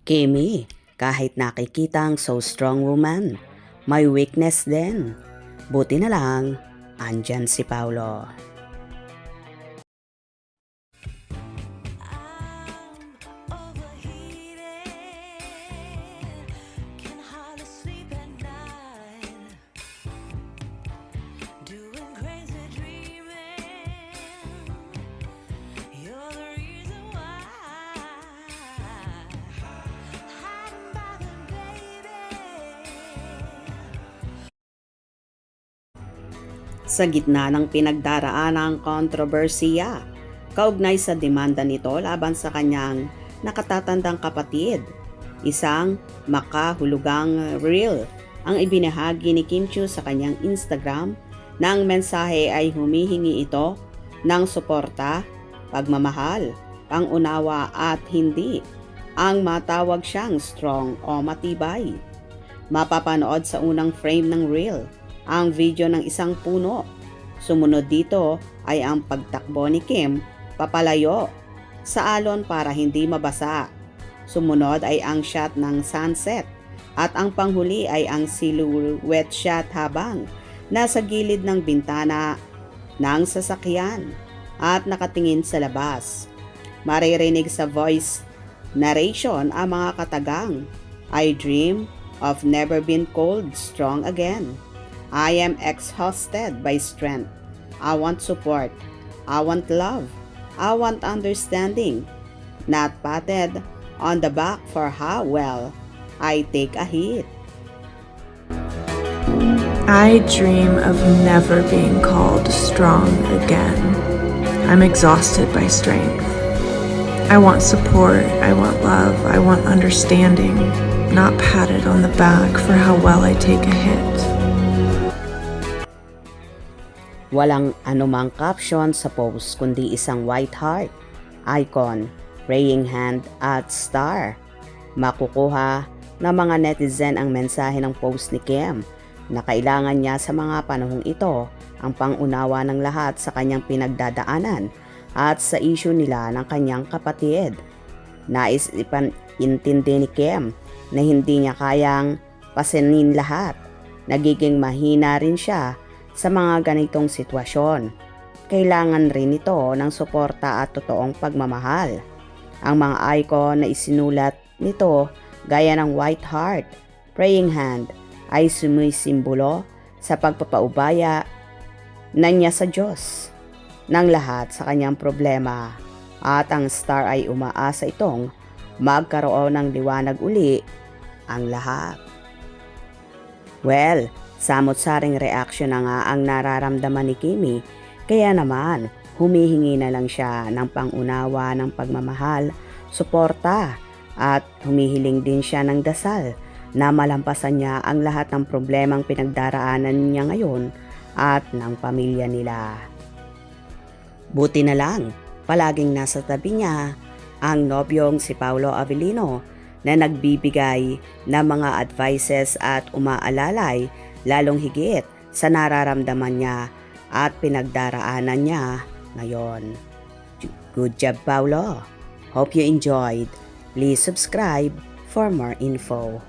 Kimi, kahit nakikitang so strong woman, may weakness din. Buti na lang, andyan si Paulo. Sa gitna ng pinagdaraanang kontrobersiya, kaugnay sa demanda nito laban sa kanyang nakatatandang kapatid. Isang makahulugang reel ang ibinahagi ni Kim Chiu sa kanyang Instagram na ang mensahe ay humihingi ito ng suporta, pagmamahal, pangunawa at hindi ang matawag siyang strong o matibay. Mapapanood sa unang frame ng reel ang video ng isang puno. Sumunod dito ay ang pagtakbo ni Kim papalayo sa alon para hindi mabasa. Sumunod ay ang shot ng sunset at ang panghuli ay ang silhouette shot habang nasa gilid ng bintana ng sasakyan at nakatingin sa labas. Maririnig sa voice narration ang mga katagang, "I dream of never been cold strong again. I am exhausted by strength. I want support. I want love. I want understanding. Not patted on the back for how well I take a hit." I dream of never being called strong again. I'm exhausted by strength. I want support. I want love. I want understanding. Not patted on the back for how well I take a hit. Walang anumang caption sa post kundi isang white heart, icon, praying hand at star. Makukuha ng mga netizen ang mensahe ng post ni Kim na kailangan niya sa mga panahong ito ang pangunawa ng lahat sa kanyang pinagdadaanan at sa issue nila ng kanyang kapatid. Nais ipantindi ni Kim na hindi niya kayang pasanin lahat. Nagiging mahina rin siya sa mga ganitong sitwasyon. Kailangan rin ito ng suporta at totoong pagmamahal. Ang mga icon na isinulat nito gaya ng white heart, praying hand ay sumisimbolo sa pagpapaubaya na niya sa Diyos ng lahat sa kanyang problema, at ang star ay umaasa itong magkaroon ng liwanag uli ang lahat. Well, samot-saring reaksyon na nga ang nararamdaman ni Kimi, kaya naman humihingi na lang siya ng pangunawa, ng pagmamahal, suporta, at humihiling din siya ng dasal na malampasan niya ang lahat ng problemang pinagdaraanan niya ngayon at ng pamilya nila. Buti na lang, palaging nasa tabi niya ang nobyong si Paulo Avellino na nagbibigay ng mga advices at umaalalay lalong higit sa nararamdaman niya at pinagdaraanan niya ngayon. Good job, Paulo! Hope you enjoyed. Please subscribe for more info.